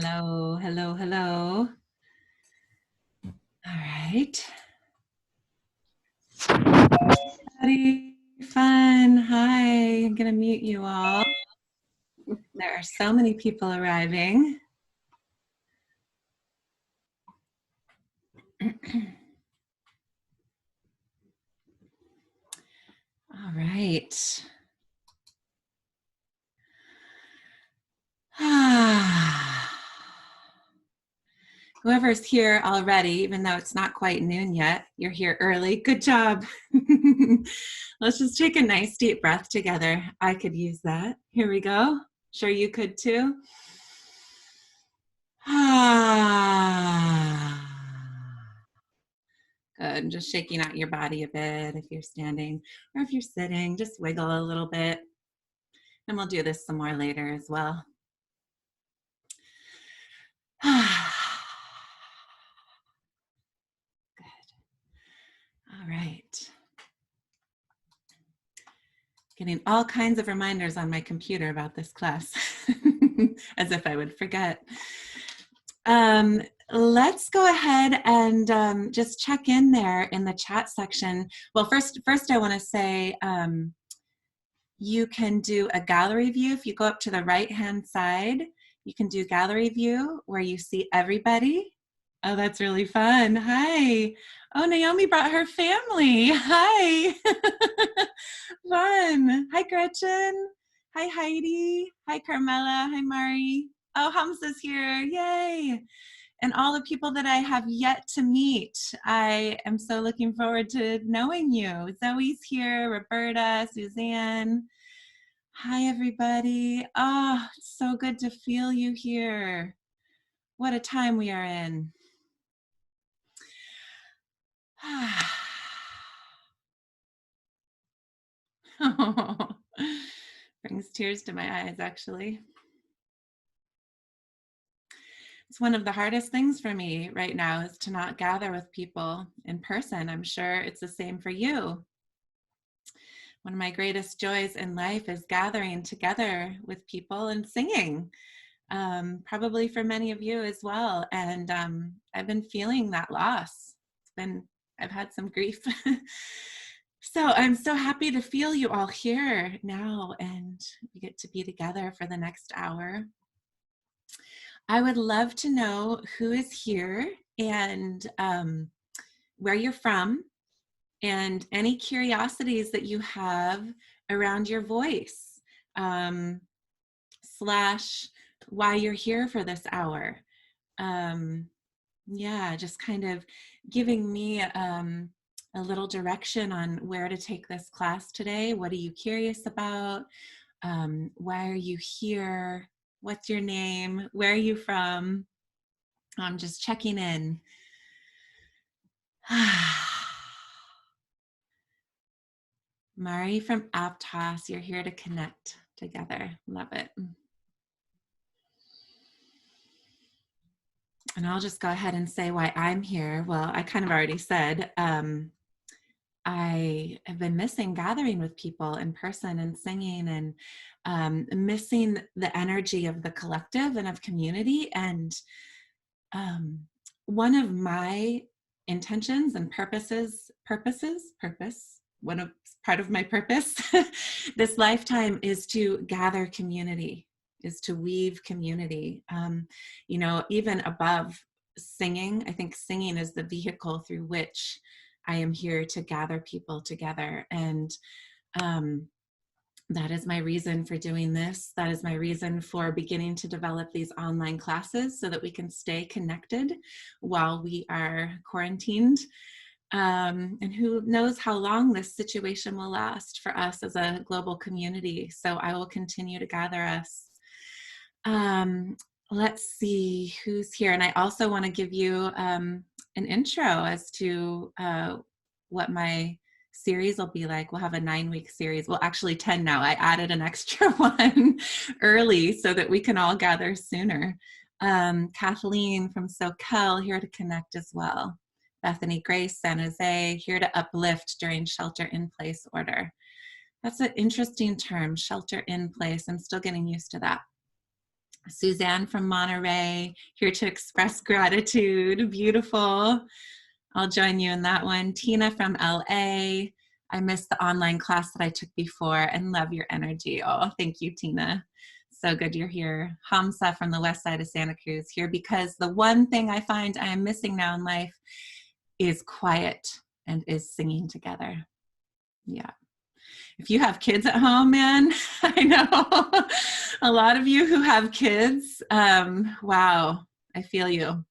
Hello, hello, hello. All right. Everybody, fun. Hi, I'm going to mute you all. There are so many people arriving. All right. Whoever's here already, even though it's not quite noon yet, you're here early. Good job. Let's just take a nice deep breath together. I could use that. Here we go. Sure you could too. Good. Just shaking out your body a bit if you're standing, or if you're sitting, just wiggle a little bit. And we'll do this some more later as well. Good. All right. Getting all kinds of reminders on my computer about this class, as if I would forget. Let's go ahead and just check in there in the chat section. Well, first I want to say you can do a gallery view. If you go up to the right-hand side, you can do gallery view where you see everybody. Oh, that's really fun. Hi. Oh, Naomi brought her family. Hi. Fun. Hi, Gretchen. Hi, Heidi. Hi, Carmela. Hi, Mari. Oh, Hamza's here. Yay. And all the people that I have yet to meet. I am so looking forward to knowing you. Zoe's here, Roberta, Suzanne. Hi, everybody. Oh, it's so good to feel you here. What a time we are in. Brings tears to my eyes, actually. It's one of the hardest things for me right now is to not gather with people in person. I'm sure it's the same for you. One of my greatest joys in life is gathering together with people and singing, probably for many of you as well. And I've been feeling that loss. I've had some grief. So I'm so happy to feel you all here now, and we get to be together for the next hour. I would love to know who is here and where you're from, and any curiosities that you have around your voice, slash why you're here for this hour. Yeah, just kind of giving me a little direction on where to take this class today. What are you curious about? Why are you here? What's your name? Where are you from? I'm just checking in. Mari from Aptos, you're here to connect together. Love it. And I'll just go ahead and say why I'm here. Well, I kind of already said, I have been missing gathering with people in person and singing, and missing the energy of the collective and of community. And one of my intentions and part of my purpose this lifetime is to gather community, is to weave community. You know, even above singing, I think singing is the vehicle through which I am here to gather people together. And that is my reason for doing this. That is my reason for beginning to develop these online classes so that we can stay connected while we are quarantined. And who knows how long this situation will last for us as a global community. So I will continue to gather us. Let's see who's here. And I also want to give you an intro as to what my series will be like. We'll have a 9-week series. Well, actually 10 now. I added an extra one early so that we can all gather sooner. Kathleen from SoCal here to connect as well. Bethany Grace, San Jose, here to uplift during shelter-in-place order. That's an interesting term, shelter-in-place. I'm still getting used to that. Suzanne from Monterey, here to express gratitude. Beautiful. I'll join you in that one. Tina from LA. I missed the online class that I took before and love your energy. Oh, thank you, Tina. So good you're here. Hamza from the west side of Santa Cruz, here because the one thing I find I am missing now in life is quiet and is singing together. Yeah. If you have kids at home, man, I know a lot of you who have kids, wow, I feel you.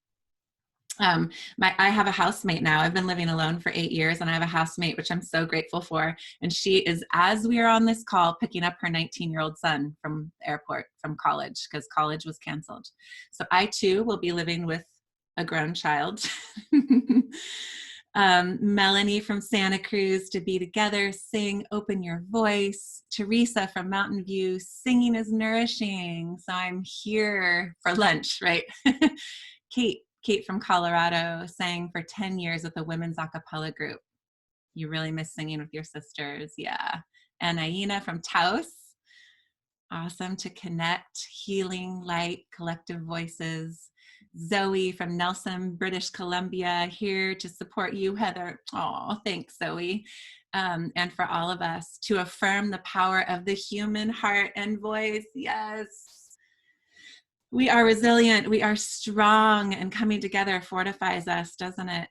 I have a housemate now. I've been living alone for 8 years, and I have a housemate, which I'm so grateful for. And she is, as we are on this call, picking up her 19-year-old son from the airport, from college, because college was canceled. So I too will be living with a grown child. Melanie from Santa Cruz, to be together, sing, open your voice. Teresa from Mountain View, singing is nourishing. So I'm here for lunch, right? Kate from Colorado, sang for 10 years with a women's a cappella group. You really miss singing with your sisters. Yeah. And Aina from Taos. Awesome to connect, healing, light, collective voices. Zoe from Nelson, British Columbia, here to support you, Heather. Oh, thanks, Zoe. And for all of us to affirm the power of the human heart and voice. Yes. We are resilient, we are strong, and coming together fortifies us, doesn't it?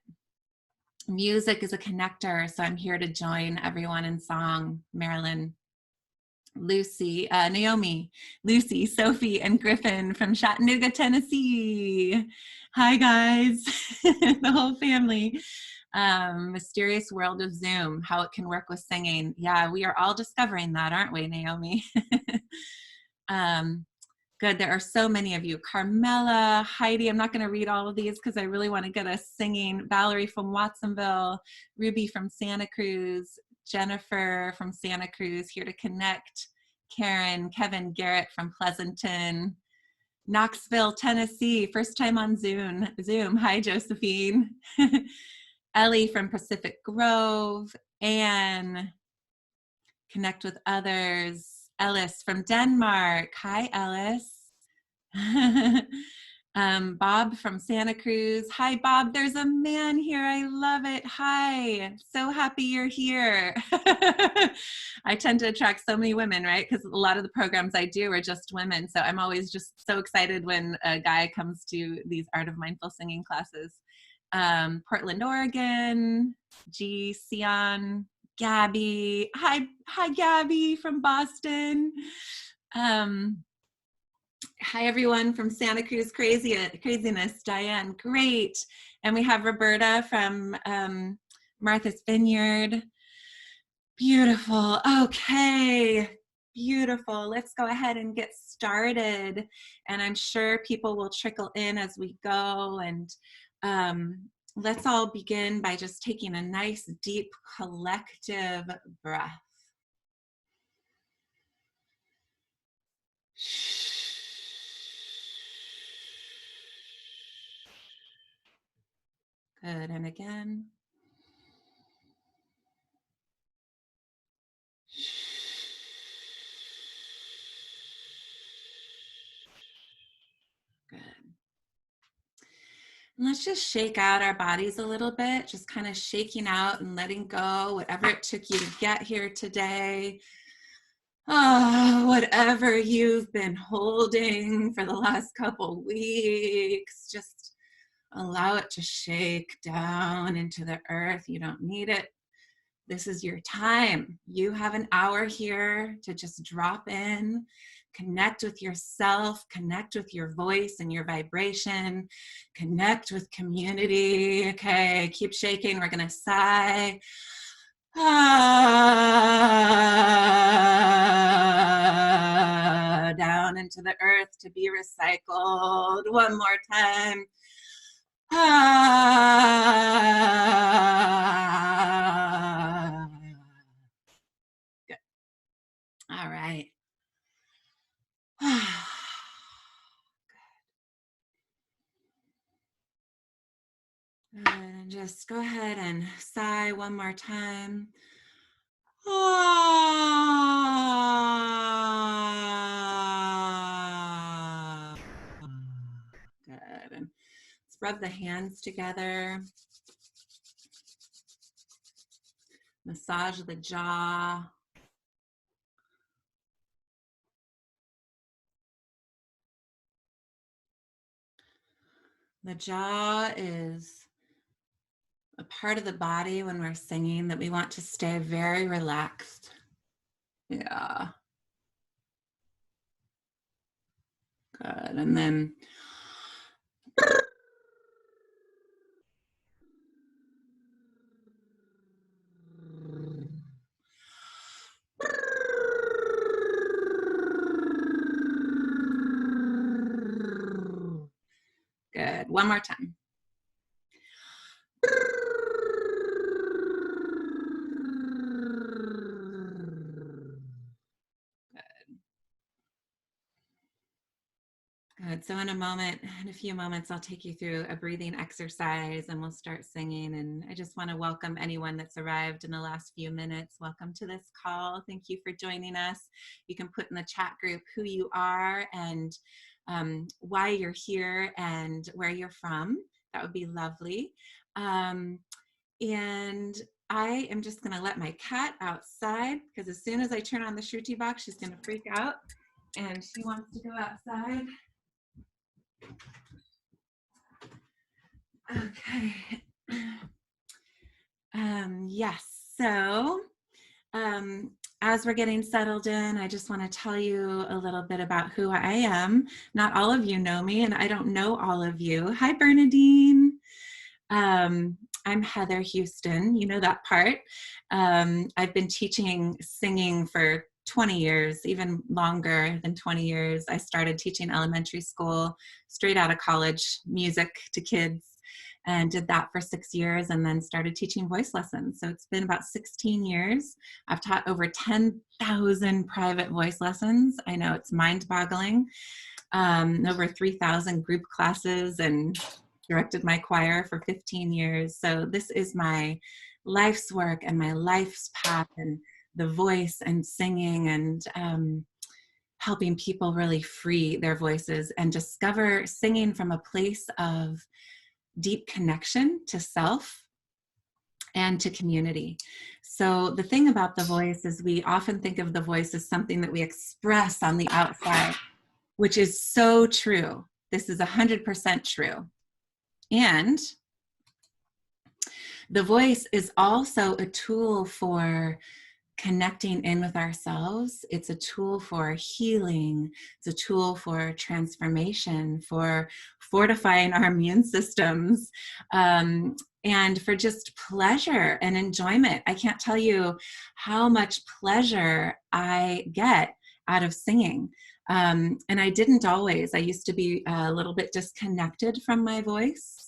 Music is a connector, so I'm here to join everyone in song. Marilyn, Lucy, Naomi, Lucy, Sophie, and Griffin from Chattanooga, Tennessee. Hi, guys, the whole family. Mysterious world of Zoom, how it can work with singing. Yeah, we are all discovering that, aren't we, Naomi? Good, there are so many of you. Carmela, Heidi, I'm not gonna read all of these because I really wanna get us singing. Valerie from Watsonville, Ruby from Santa Cruz, Jennifer from Santa Cruz, here to connect. Karen, Kevin, Garrett from Pleasanton. Knoxville, Tennessee, first time on Zoom. Hi, Josephine. Ellie from Pacific Grove. Anne, connect with others. Ellis from Denmark. Hi, Ellis. Bob from Santa Cruz. Hi, Bob. There's a man here. I love it. Hi. So happy you're here. I tend to attract so many women, right? Because a lot of the programs I do are just women. So I'm always just so excited when a guy comes to these Art of Mindful Singing classes. Portland, Oregon. G. Sion. Gabby. Hi, Gabby from Boston. Hi, everyone from Santa Cruz Craziness. Diane, great. And we have Roberta from Martha's Vineyard. Beautiful. Okay, beautiful. Let's go ahead and get started. And I'm sure people will trickle in as we go. And let's all begin by just taking a nice, deep, collective breath. Good, and again. Good. And let's just shake out our bodies a little bit, just kind of shaking out and letting go, whatever it took you to get here today. Oh, whatever you've been holding for the last couple weeks, just allow it to shake down into the earth. You don't need it. This is your time. You have an hour here to just drop in, connect with yourself, connect with your voice and your vibration, connect with community. Okay, keep shaking. We're going to sigh. Down into the earth to be recycled. One more time. Good. All right. And just go ahead and sigh one more time. rub the hands together. Massage the jaw. The jaw is a part of the body when we're singing that we want to stay very relaxed. Yeah. Good. And then good. One more time. Good. So in a few moments, I'll take you through a breathing exercise and we'll start singing. And I just want to welcome anyone that's arrived in the last few minutes. Welcome to this call. Thank you for joining us. You can put in the chat group who you are and why you're here and where you're from. That would be lovely. And I am just going to let my cat outside because as soon as I turn on the Shruti box, she's going to freak out and she wants to go outside. Okay. Yes. So as we're getting settled in, I just want to tell you a little bit about who I am. Not all of you know me, and I don't know all of you. Hi, Bernadine. I'm Heather Houston. You know that part. I've been teaching singing for 20 years, even longer than 20 years. I started teaching elementary school, straight out of college, music to kids, and did that for 6 years and then started teaching voice lessons. So it's been about 16 years. I've taught over 10,000 private voice lessons. I know it's mind-boggling. Over 3,000 group classes and directed my choir for 15 years. So this is my life's work and my life's path, and the voice and singing and helping people really free their voices and discover singing from a place of deep connection to self and to community. So the thing about the voice is we often think of the voice as something that we express on the outside, which is so true. This is 100% true. And the voice is also a tool for connecting in with ourselves. It's a tool for healing. It's a tool for transformation, for fortifying our immune systems, and for just pleasure and enjoyment. I can't tell you how much pleasure I get out of singing. And I didn't always. I used to be a little bit disconnected from my voice.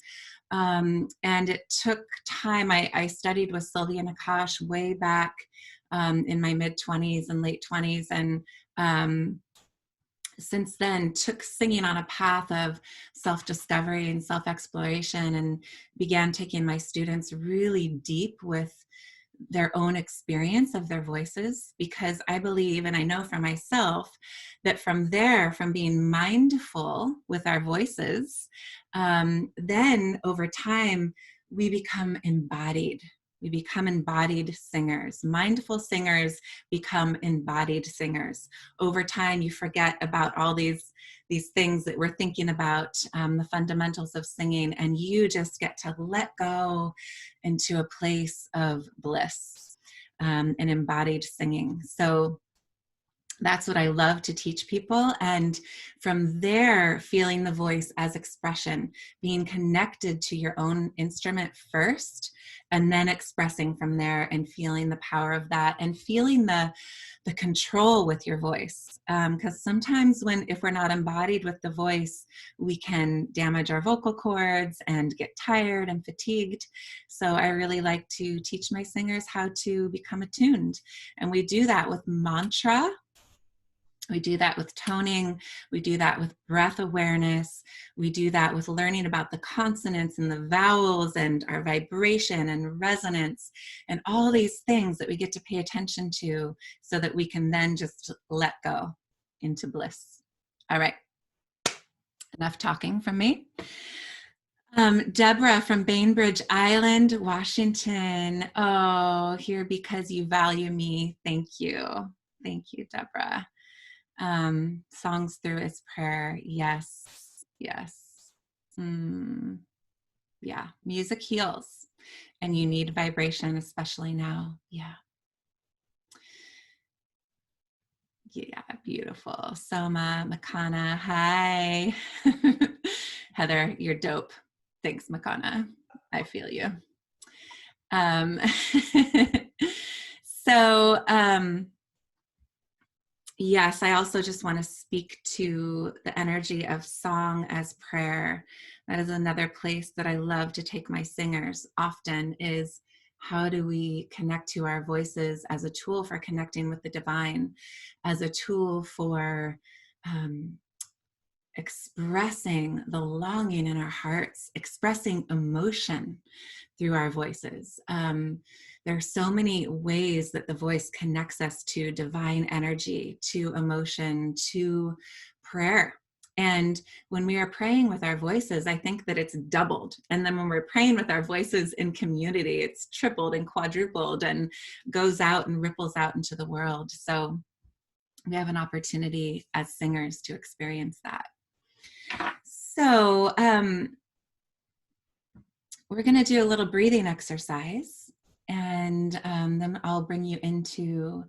And it took time. I studied with Sylvia Nakash way back in my mid-20s and late 20s. And since then took singing on a path of self-discovery and self-exploration and began taking my students really deep with their own experience of their voices, because I believe, and I know for myself, that from there, from being mindful with our voices, then over time, we become embodied. We become embodied singers. Mindful singers become embodied singers. Over time, you forget about all these things that we're thinking about, the fundamentals of singing, and you just get to let go into a place of bliss and embodied singing. So that's what I love to teach people. And from there, feeling the voice as expression, being connected to your own instrument first, and then expressing from there and feeling the power of that and feeling the control with your voice. Because sometimes if we're not embodied with the voice, we can damage our vocal cords and get tired and fatigued. So I really like to teach my singers how to become attuned. And we do that with mantra. We do that with toning. We do that with breath awareness. We do that with learning about the consonants and the vowels and our vibration and resonance and all these things that we get to pay attention to so that we can then just let go into bliss. All right, enough talking from me. Deborah from Bainbridge Island, Washington. Oh, here because you value me. Thank you. Thank you, Deborah. Songs through is prayer. Yes. Yes. Yeah. Music heals. And you need vibration, especially now. Yeah. Yeah, beautiful. Soma, Makana, hi. Heather, you're dope. Thanks, Makana. I feel you. Um, so, yes, I also just want to speak to the energy of song as prayer. That is another place that I love to take my singers often, is how do we connect to our voices as a tool for connecting with the divine, as a tool for expressing the longing in our hearts, expressing emotion through our voices. There are so many ways that the voice connects us to divine energy, to emotion, to prayer. And when we are praying with our voices, I think that it's doubled. And then when we're praying with our voices in community, it's tripled and quadrupled and goes out and ripples out into the world. So we have an opportunity as singers to experience that. So we're going to do a little breathing exercise, and then I'll bring you into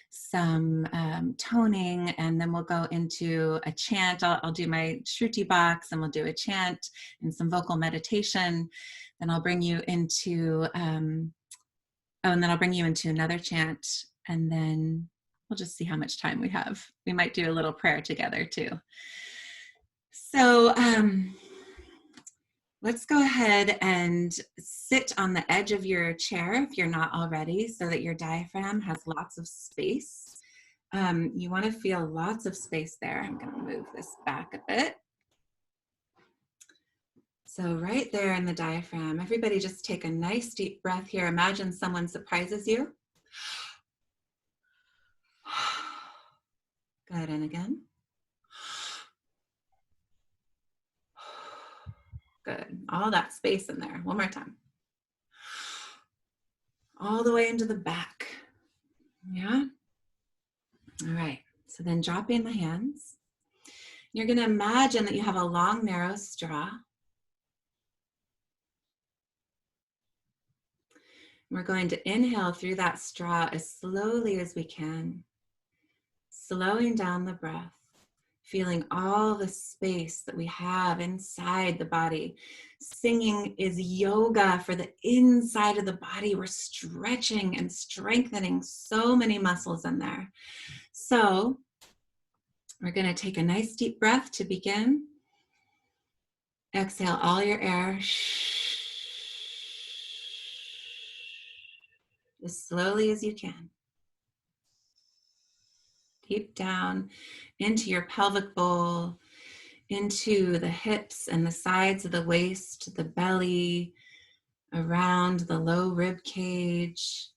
some toning, and then we'll go into a chant. I'll do my Shruti box, and we'll do a chant and some vocal meditation. Then I'll bring you into, and then I'll bring you into another chant, and then we'll just see how much time we have. We might do a little prayer together too. So let's go ahead and sit on the edge of your chair if you're not already, so that your diaphragm has lots of space. You want to feel lots of space there. I'm going to move this back a bit. So right there in the diaphragm, everybody just take a nice deep breath here. Imagine someone surprises you. Good, and again. Good, all that space in there. One more time. All the way into the back. Yeah? All right, so then dropping the hands. You're going to imagine that you have a long, narrow straw. We're going to inhale through that straw as slowly as we can, slowing down the breath, feeling all the space that we have inside the body. Singing is yoga for the inside of the body. We're stretching and strengthening so many muscles in there. So we're going to take a nice deep breath to begin. Exhale all your air. As slowly as you can. Deep down into your pelvic bowl, into the hips and the sides of the waist, the belly, around the low rib cage,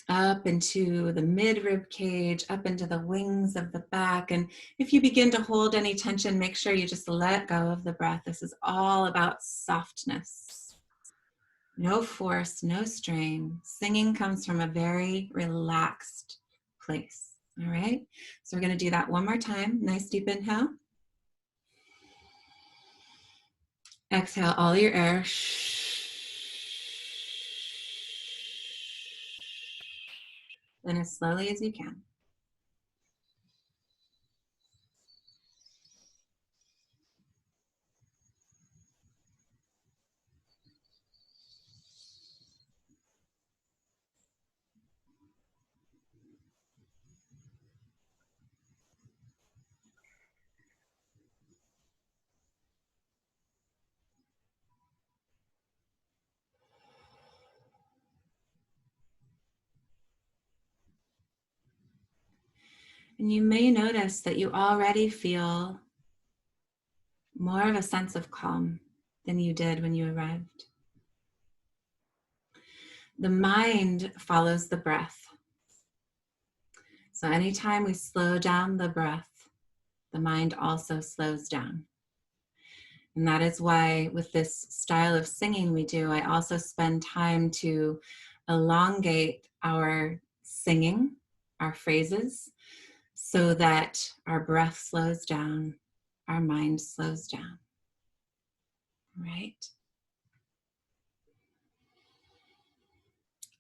up into the mid rib cage, up into the wings of the back. And if you begin to hold any tension, make sure you just let go of the breath. This is all about softness. No force, no strain. Singing comes from a very relaxed place. All right, so we're going to do that one more time. Nice deep inhale. Exhale all your air. Then as slowly as you can. And you may notice that you already feel more of a sense of calm than you did when you arrived. The mind follows the breath. So anytime we slow down the breath, the mind also slows down. And that is why with this style of singing we do, I also spend time to elongate our singing, our phrases, so that our breath slows down, our mind slows down, right?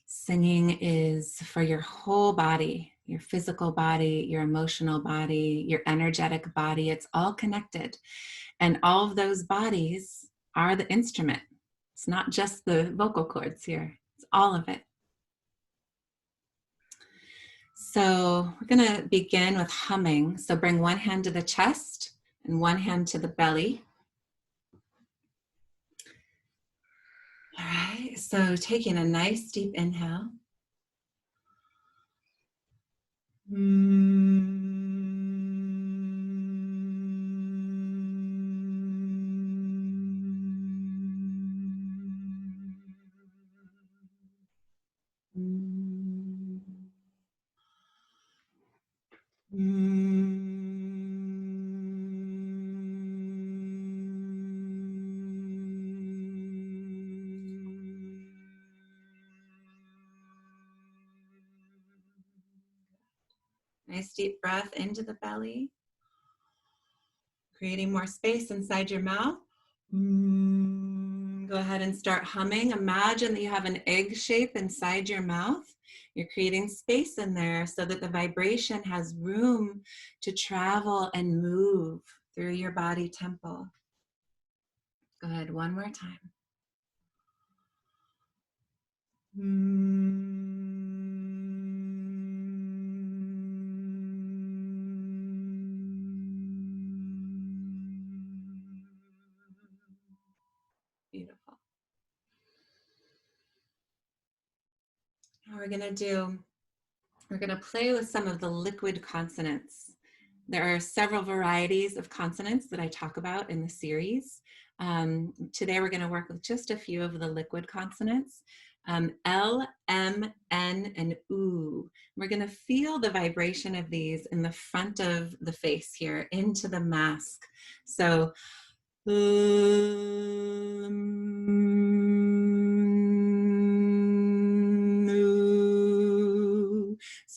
Singing is for your whole body, your physical body, your emotional body, your energetic body. It's all connected. And all of those bodies are the instrument. It's not just the vocal cords here, it's all of it. So we're going to begin with humming. So bring one hand to the chest and one hand to the belly. All right, so taking a nice deep inhale. Nice deep breath into the belly, creating more space inside your mouth. Go ahead and start humming. Imagine that you have an egg shape inside your mouth. You're creating space in there so that the vibration has room to travel and move through your body temple. Good, one more time. Beautiful. Now we're going to play with some of the liquid consonants. There are several varieties of consonants that I talk about in the series. Today we're going to work with just a few of the liquid consonants. L, M, N, and U. We're going to feel the vibration of these in the front of the face here into the mask. So, so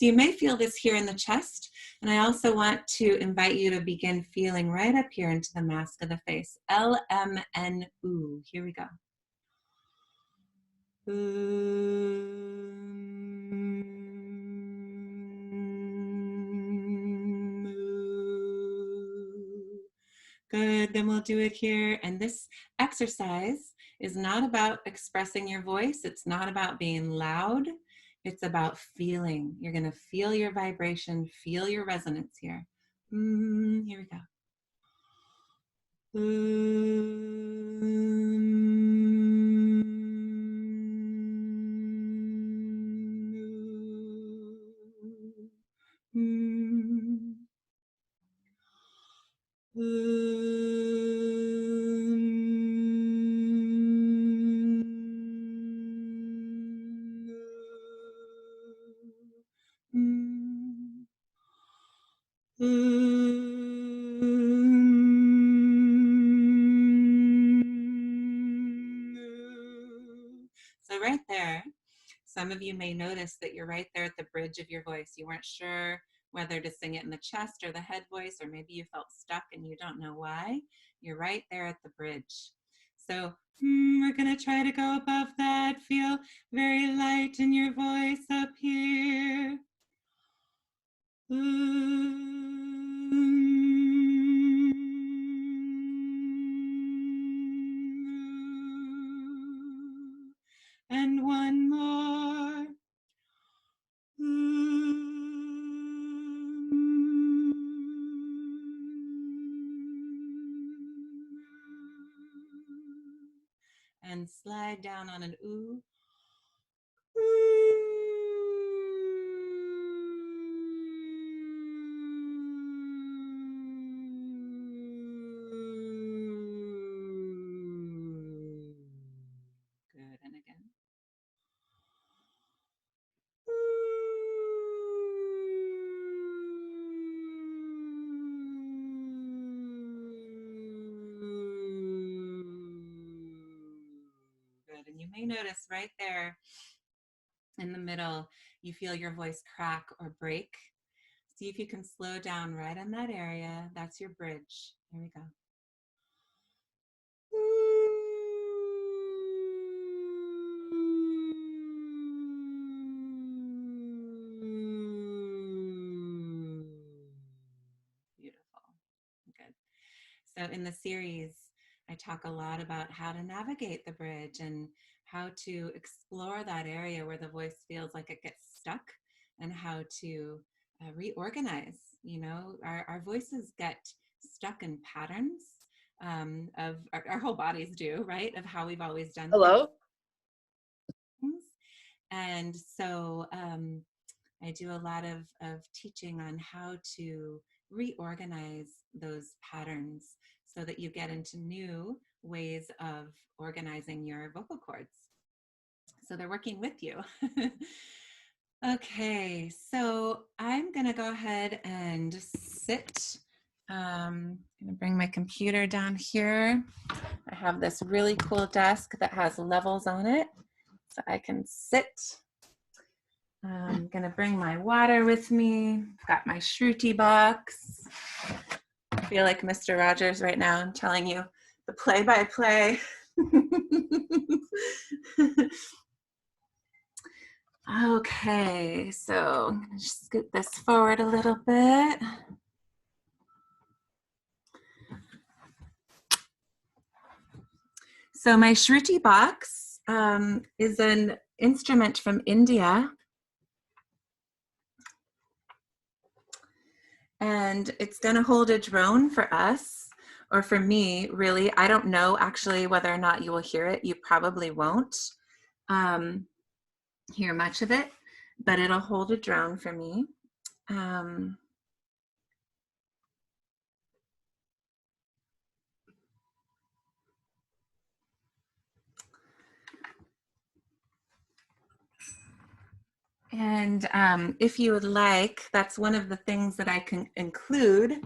you may feel this here in the chest, and I also want to invite you to begin feeling right up here into the mask of the face. L, M, N, U. Here we go. Good, then we'll do it here. And this exercise is not about expressing your voice. It's not about being loud. It's about feeling. You're going to feel your vibration, feel your resonance here. Here we go. So right there, some of you may notice that you're right there at the bridge of your voice. You weren't sure whether to sing it in the chest or the head voice, or maybe you felt stuck and you don't know why. You're right there at the bridge. So we're going to try to go above that. Feel very light in your voice up here. And one more. And slide down on an ooh. Good, and again. may notice right there in the middle, you feel your voice crack or break. See if you can slow down right in that area. That's your bridge. Here we go. Beautiful. Good. So in the series, I talk a lot about how to navigate the bridge and how to explore that area where the voice feels like it gets stuck, and how to reorganize. You know, our voices get stuck in patterns of our whole bodies do, right? Of how we've always done Hello? things. And so I do a lot of teaching on how to reorganize those patterns so that you get into new ways of organizing your vocal cords. So they're working with you. Okay, so I'm gonna go ahead and sit. I'm gonna bring my computer down here. I have this really cool desk that has levels on it, so I can sit. I'm gonna bring my water with me. I've got my Shruti box. I feel like Mr. Rogers right now. I'm telling you the play-by-play. Okay, so I'm gonna just scoot this forward a little bit. So my Shruti box is an instrument from India. And it's gonna hold a drone for us, or for me, really. I don't know actually whether or not you will hear it. You probably won't hear much of it, but it'll hold a drone for me. And if you would like, that's one of the things that I can include.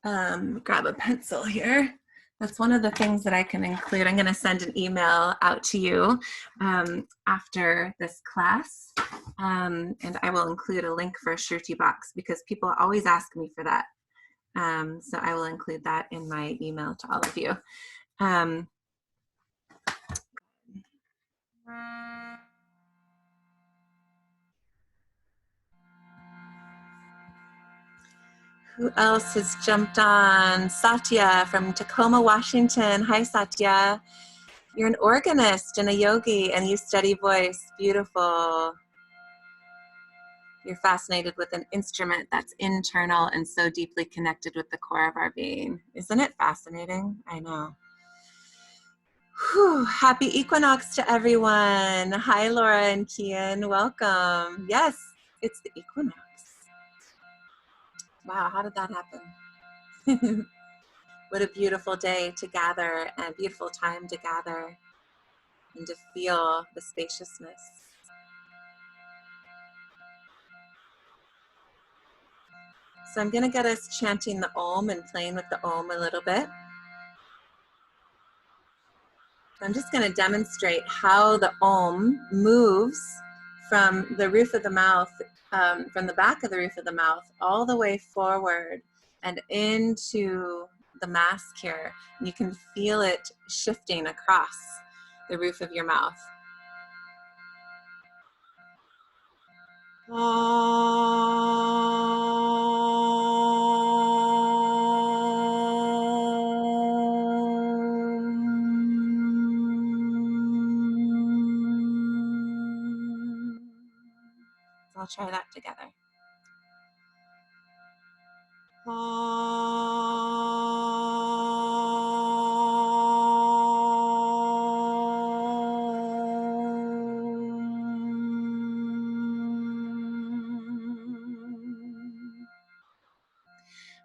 Grab a pencil here. That's one of the things that I can include. I'm going to send an email out to you after this class. And I will include a link for a Shruti box because people always ask me for that. So I will include that in my email to all of you. Who else has jumped on? Satya from Tacoma, Washington. Hi, Satya. You're an organist and a yogi and you study voice. Beautiful. You're fascinated with an instrument that's internal and so deeply connected with the core of our being. Isn't it fascinating? I know. Whew, happy equinox to everyone. Hi, Laura and Kian. Welcome. Yes, it's the equinox. Wow, how did that happen? What a beautiful day to gather and a beautiful time to gather and to feel the spaciousness. So I'm going to get us chanting the Om and playing with the Om a little bit. I'm just going to demonstrate how the Om moves from the roof of the mouth, from the back of the roof of the mouth, all the way forward and into the mask here. And you can feel it shifting across the roof of your mouth. I'll try that together.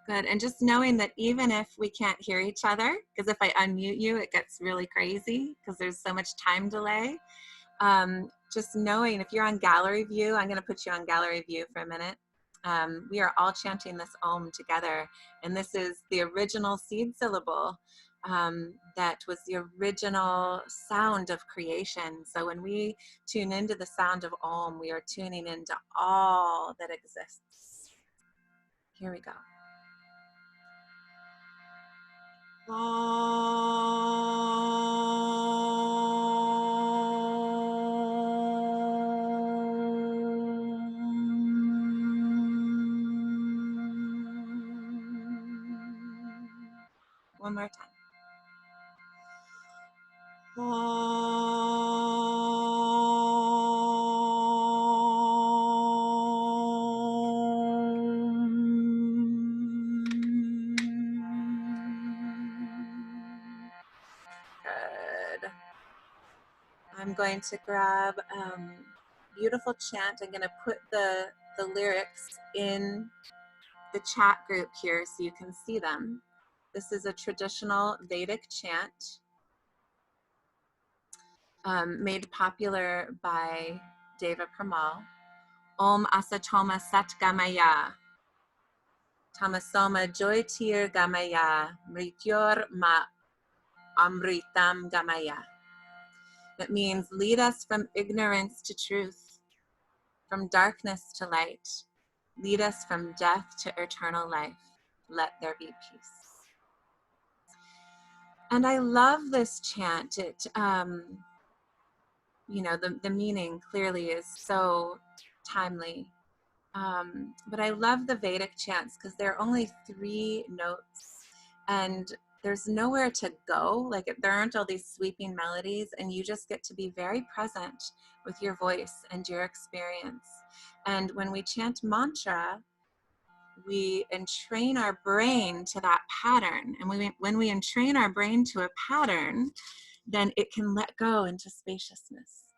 Good, and just knowing that even if we can't hear each other, because if I unmute you, it gets really crazy because there's so much time delay. Just knowing if you're on gallery view, I'm going to put you on gallery view for a minute. We are all chanting this Om together, and this is the original seed syllable that was the original sound of creation. So when we tune into the sound of Om, we are tuning into all that exists. Here we go. One more time. Good. I'm going to grab beautiful chant. I'm going to put the lyrics in the chat group here so you can see them. This is a traditional Vedic chant made popular by Deva Premal. Om Asatoma Sat Gamaya, Tamasoma Joytir Gamaya, Mrityor Ma Amritam Gamaya. It means lead us from ignorance to truth, from darkness to light. Lead us from death to eternal life. Let there be peace. And I love this chant. It, you know, the meaning clearly is so timely. But I love the Vedic chants because there are only 3 notes and there's nowhere to go. Like there aren't all these sweeping melodies, and you just get to be very present with your voice and your experience. And when we chant mantra, we entrain our brain to that pattern. And when we entrain our brain to a pattern, then it can let go into spaciousness.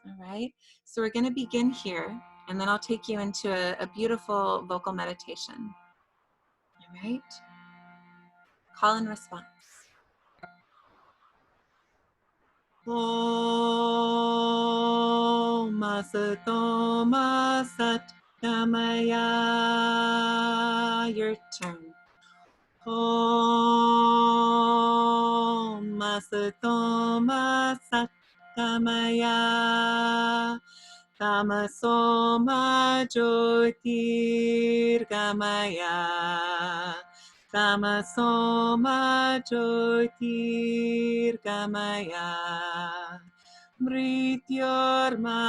All right, so we're going to begin here, and then I'll take you into a beautiful vocal meditation. All right, call and response. Om Asatoma Sat Gamaya. Your turn. Om Asatoma Sat Gamaya. Tamasoma Jyotir Gamaya. Tamasoma Jyotir Gamaya. Mrityorma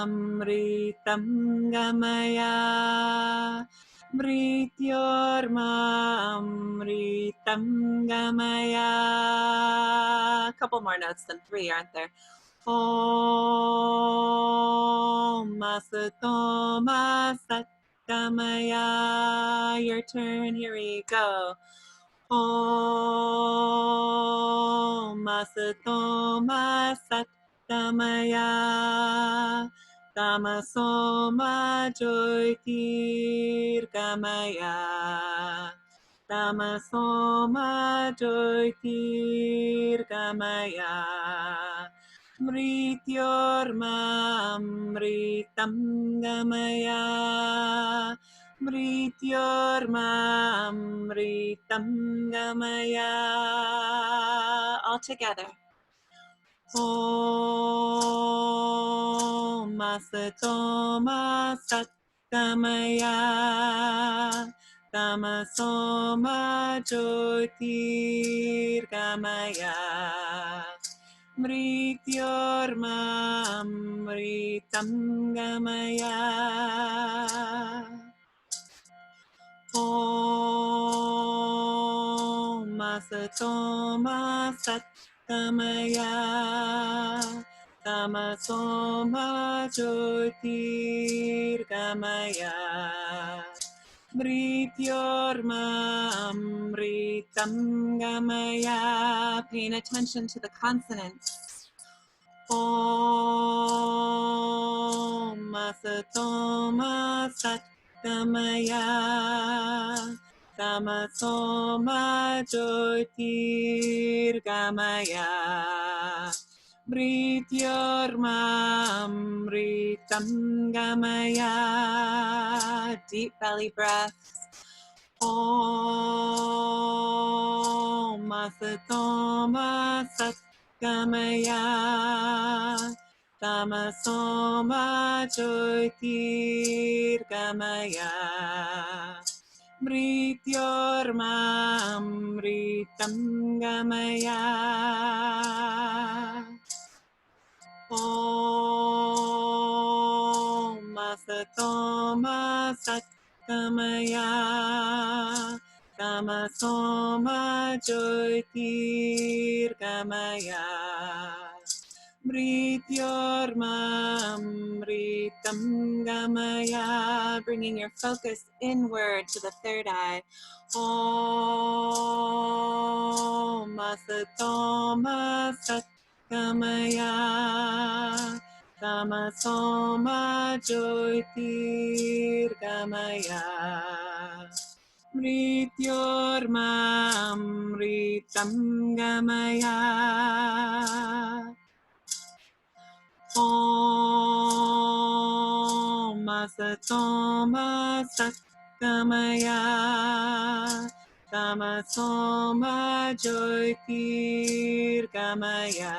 Mritam Gamaya. Mrityorma Mritam Gamaya. A couple more notes than 3, aren't there? Om Asatoma Sat Gamaya. Your turn, here we go. Om Asatoma Sat Gamaya. Tamasoma Jyotir Gamaya. Tamasoma Jyotir Gamaya. Mrityorma Mritam Gamaya. Mrityorma Mritam Gamaya. All together. Om Asatoma Sat Gamaya. Tamasoma Jyotir Gamaya. Mrityorma Mritam Gamaya. Om Asatoma Sat Gamaya. Tamasoma Jyotir Gamaya. Mrityorma Mritam Gamaya. Paying attention to the consonants. Om Asatoma Sat Gamaya. Tamasoma Jyotir Gamaya. Mrityorma Mritam Gamaya. Deep belly breaths. Om Masatoma Satgamaya Tamasoma Jyotirgamaya Mrityormamritam Gamaya Om Masatoma Satgamaya Tamasoma Jyotirgamaya Mrityormamritam Gamaya. Bringing your focus inward to the third eye. Om Masatoma Satgamaya Tamasoma Jyotirgamaya Mrityormamritam Gamaya. Om Masatoma Satgamaya Tamasoma Jyotirgamaya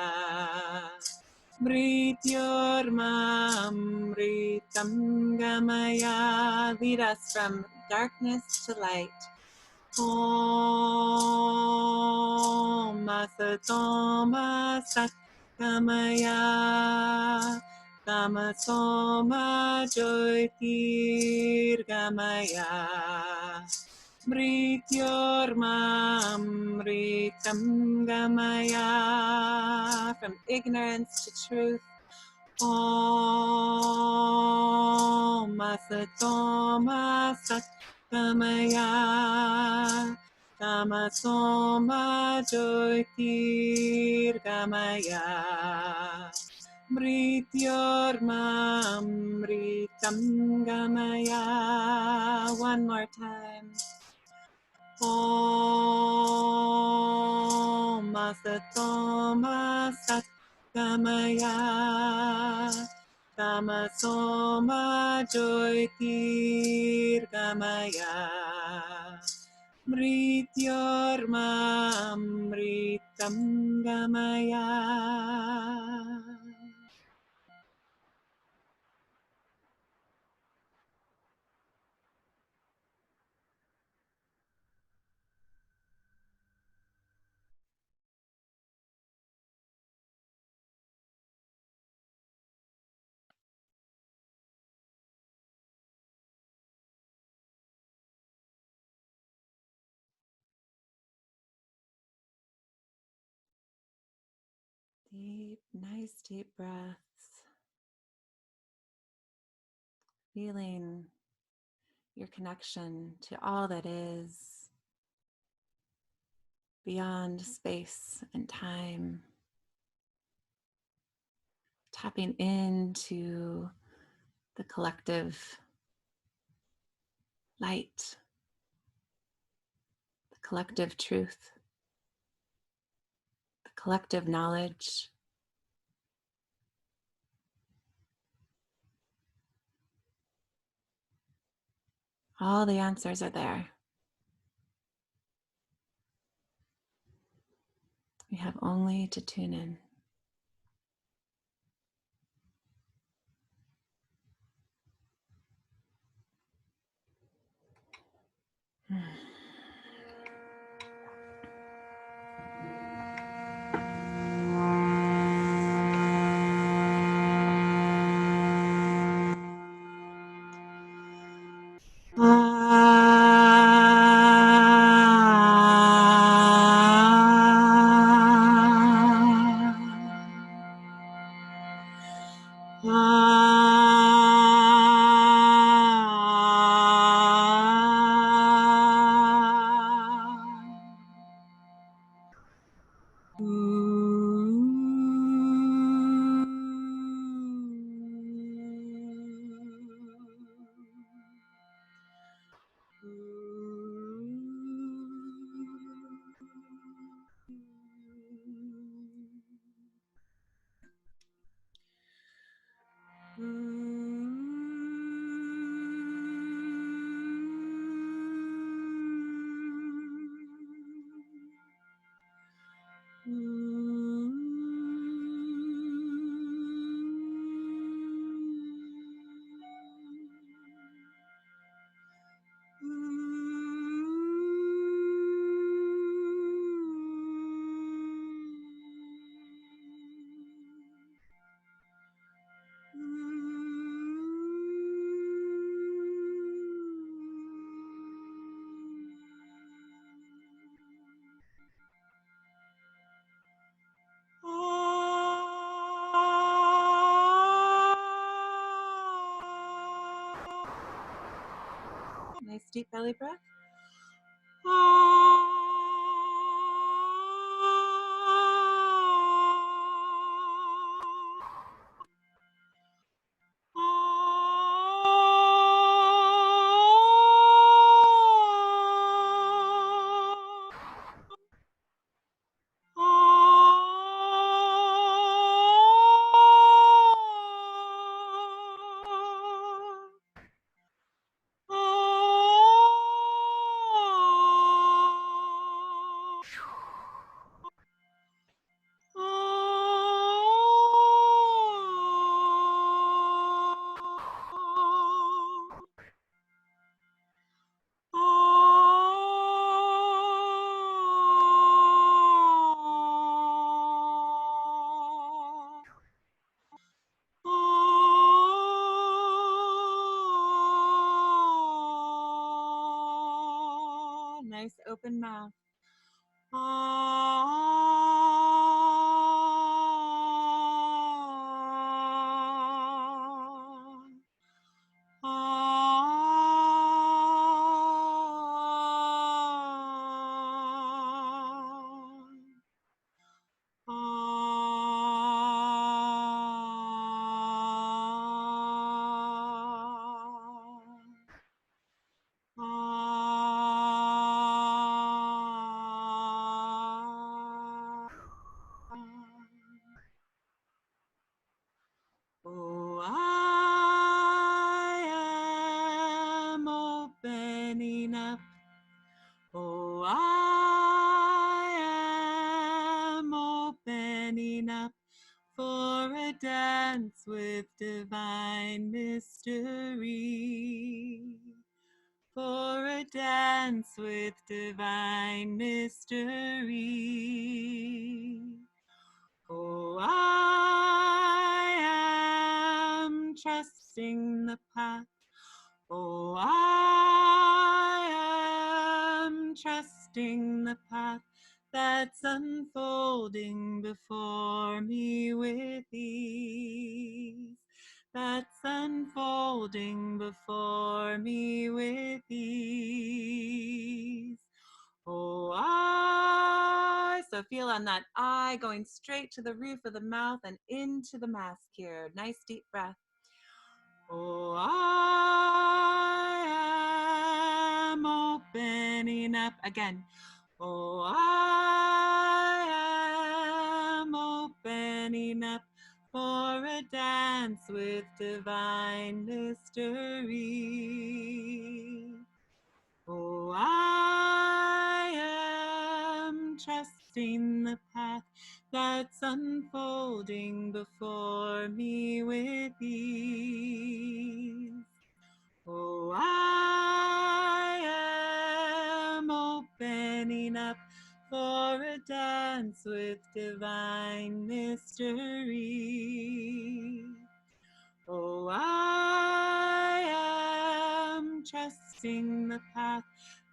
Mrityormamritam Gamaya. Lead us from darkness to light. Om Masatoma Satgamaya Tamasoma Jyotirgamaya Mrityormamritam Gamaya. From ignorance to truth. Om Masatoma Satgamaya Tamasoma Jyotirgamaya Mrityormamritam Gamaya. One more time. Om Masatoma Satgamaya Tamasoma Jyotirgamaya Mrityormamritam Gamaya. Deep, nice deep breaths. Feeling your connection to all that is beyond space and time. Tapping into the collective light, the collective truth, the collective knowledge. All the answers are there. We have only to tune in. Nice deep belly breath. Nice open mouth. Oh, I am opening up. Oh, I am opening up for a dance with divine mystery. For a dance with divine mystery. Oh, I am trusting the path. Oh, I am trusting the path that's unfolding before me with ease. That's unfolding before me with ease. Oh, so feel on that I going straight to the roof of the mouth and into the mask here. Nice deep breath. Oh, I am opening up again. Oh, I am opening up for a dance with divine mystery. Oh, I am trusting the path that's unfolding before me with ease. Oh, I am opening up for a dance with divine mystery. Oh, I am trusting the path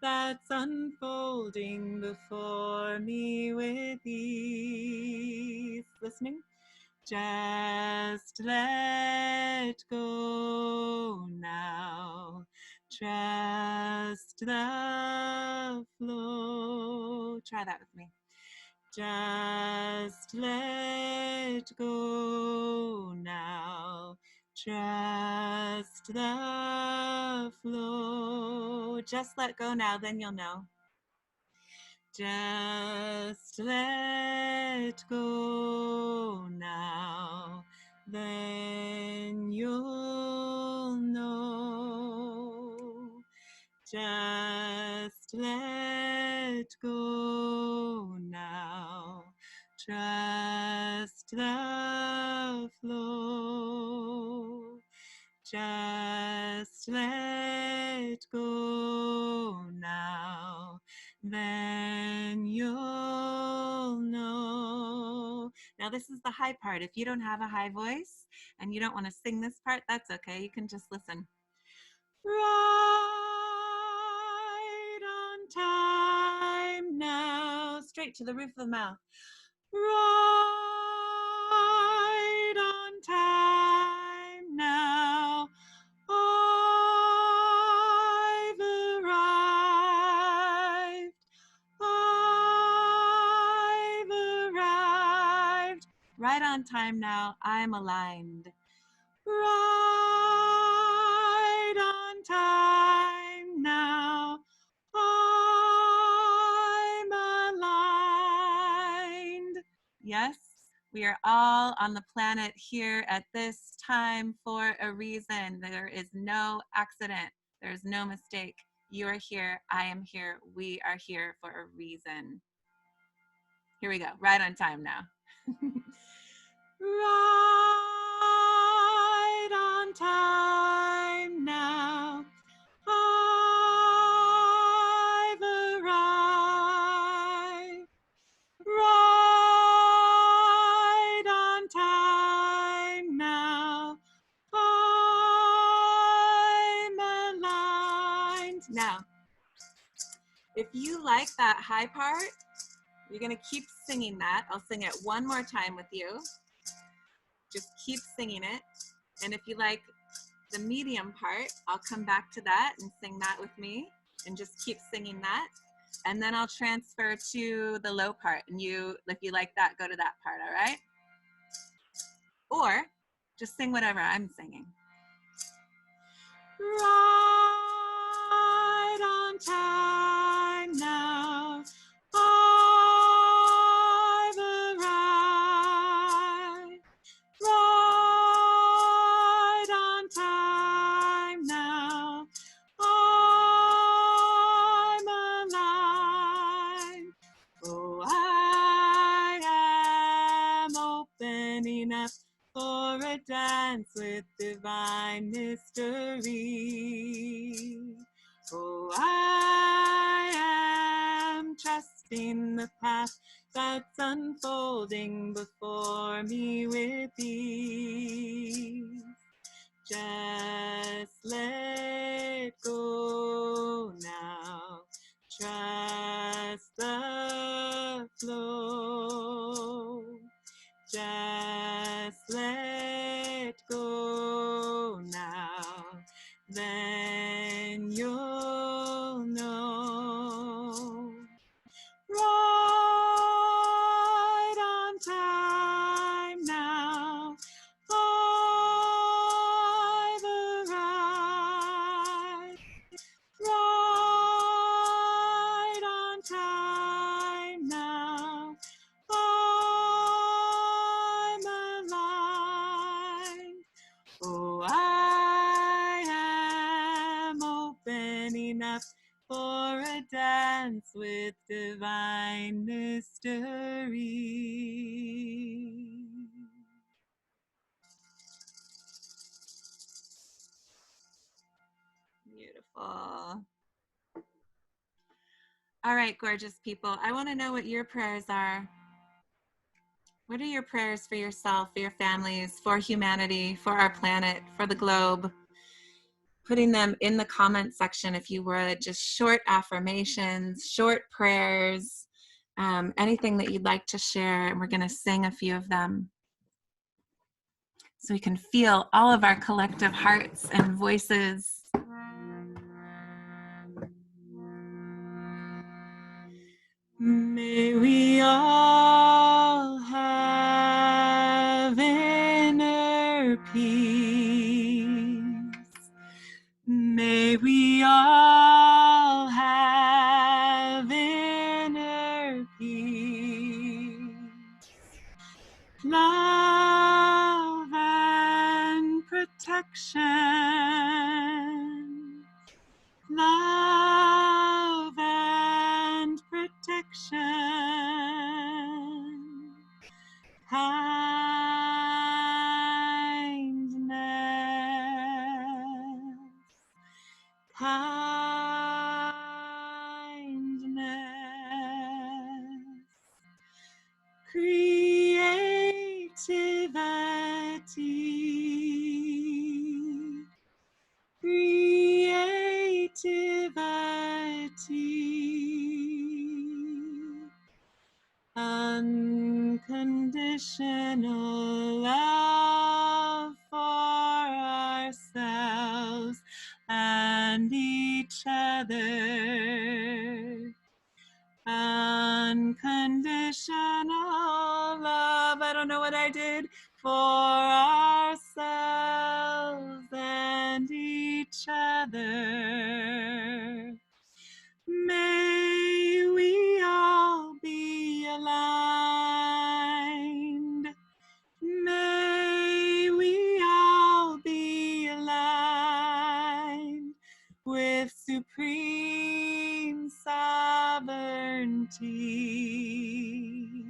that's unfolding before me with ease. Listening? Just let go now. Trust the flow. Try that with me. Just let go now. Trust the flow. Just let go now, then you'll know. Just let go now, then you'll know. Just let go now, Trust the flow. Just let go now. Then you'll know. Now this is the high part. If you don't have a high voice and you don't want to sing this part, that's okay. You can just listen. Right on time now. Straight to the roof of the mouth. Right on time now. I've arrived. I've arrived. Right on time now. I'm aligned. Right on time now. I'm aligned. Yes, we are all on the planet here at this time for a reason. There is no accident. There's no mistake. You are here. I am here. We are here for a reason. Here we go. Right on time now. Right on time now. I've arrived. Right on time now. I'm aligned. Now, if you like that high part, you're going to keep singing that. I'll sing it one more time with you. Just keep singing it. And if you like the medium part, I'll come back to that and sing that with me and just keep singing that. And then I'll transfer to the low part. And you, if you like that, go to that part, all right? Or just sing whatever I'm singing. Right on time now. I've arrived. Right on time now. I'm aligned. Oh, I am opening up for a dance with divine mystery. Oh, I am trusting the path that's unfolding before me with ease. Just let go now. Trust the flow. Just let go now. Then you'll know. Right on time now. I've arrived. Right on time now. I'm aligned. Oh, I am opening up for a dance with divine mystery. Beautiful. All right, gorgeous people. I want to know what your prayers are. What are your prayers for yourself, for your families, for humanity, for our planet, for the globe? Putting them in the comment section if you would, just short affirmations, short prayers, anything that you'd like to share, and we're going to sing a few of them so we can feel all of our collective hearts and voices. May we all have inner peace. May we all have inner peace. Love and protection. Love and protection. unconditional love for ourselves and each other. Unconditional love, I don't know what I did, for ourselves and each other. May we all be aligned. May we all be aligned with supreme sovereignty.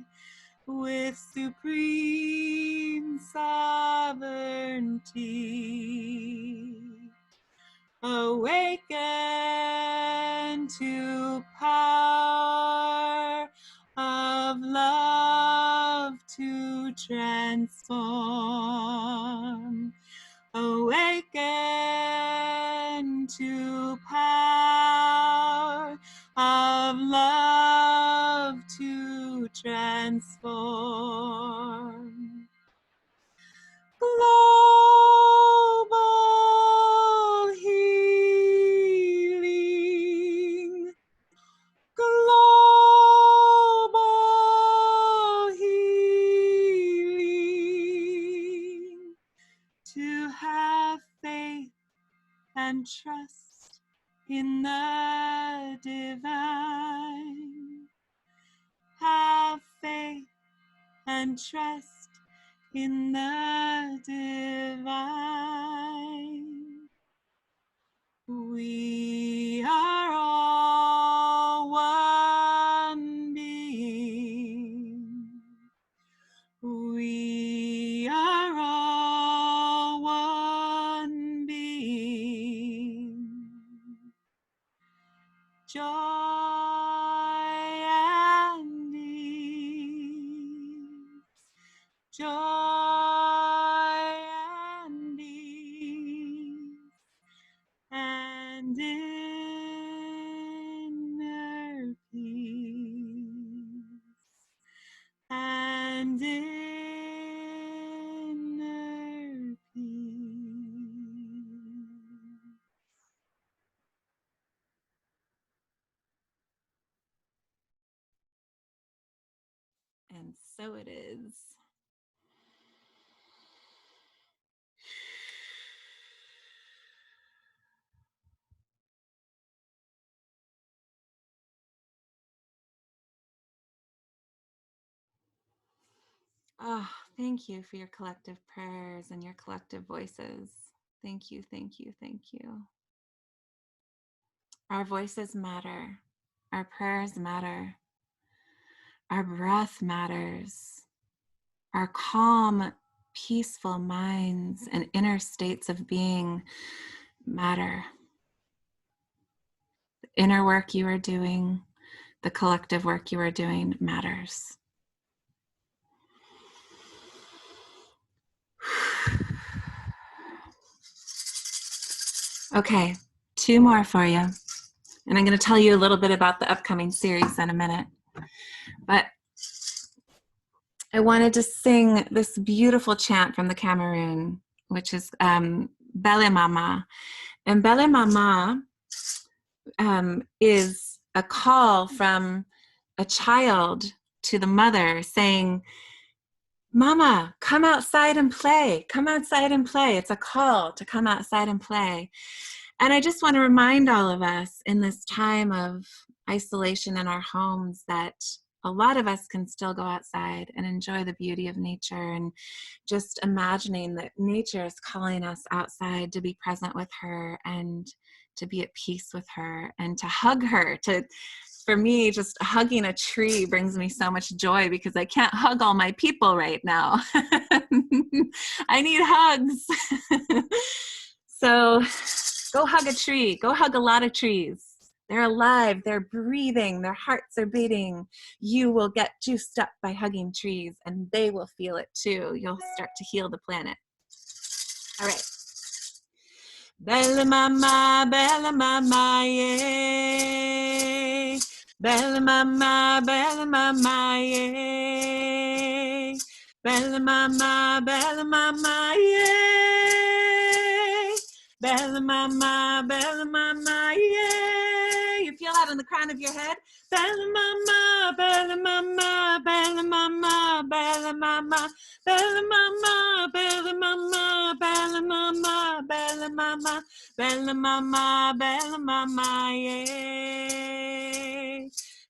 With supreme sovereignty. Awaken to power of love to transform. Awaken to power of love to transform. Global healing. Global healing. To have faith and trust in the divine. Have faith and trust in the divine. We are all one being. We are all one being. Joy and ease. Joy and ease. And inner peace. And inner peace. And so it is. Oh, thank you for your collective prayers and your collective voices. Thank you, thank you, thank you. Our voices matter. Our prayers matter. Our breath matters. Our calm, peaceful minds and inner states of being matter. The inner work you are doing, the collective work you are doing matters. Okay, 2 more for you. And I'm going to tell you a little bit about the upcoming series in a minute. But I wanted to sing this beautiful chant from the Cameroon, which is Bele Mama. And Bele Mama is a call from a child to the mother saying, Mama, come outside and play. Come outside and play. It's a call to come outside and play. And I just want to remind all of us in this time of isolation in our homes that a lot of us can still go outside and enjoy the beauty of nature, and just imagining that nature is calling us outside to be present with her and to be at peace with her and to hug her. For me, just hugging a tree brings me so much joy because I can't hug all my people right now. I need hugs. So go hug a tree. Go hug a lot of trees. They're alive. They're breathing. Their hearts are beating. You will get juiced up by hugging trees, and they will feel it too. You'll start to heal the planet. All right. Bella mama, yeah. Bella mama, yay. Bella mama, yay. Bella mama, yay. You feel that in the crown of your head? Bella mama, bella mama, bella mama, bella mama, bella mama, bella mama, bella mama, bella mama, bella mama, bella mama, yay.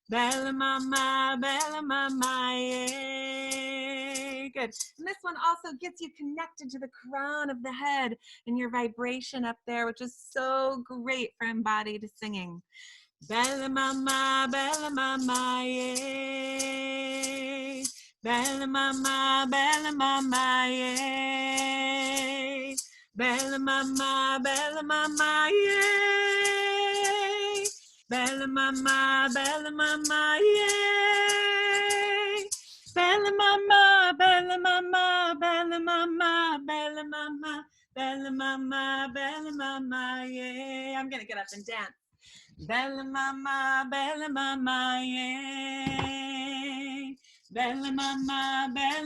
Bella mama, yay. Good. And this one also gets you connected to the crown of the head and your vibration up there, which is so great for embodied singing. Bella mama, yay. Bella mama, yay. Bella mama, yay. Bella mama, yay. Bella mama, bella mama, bella mama, bella mama, bella mama, bella mama, yay. I'm gonna get up and dance. Bella mama, yay. Bella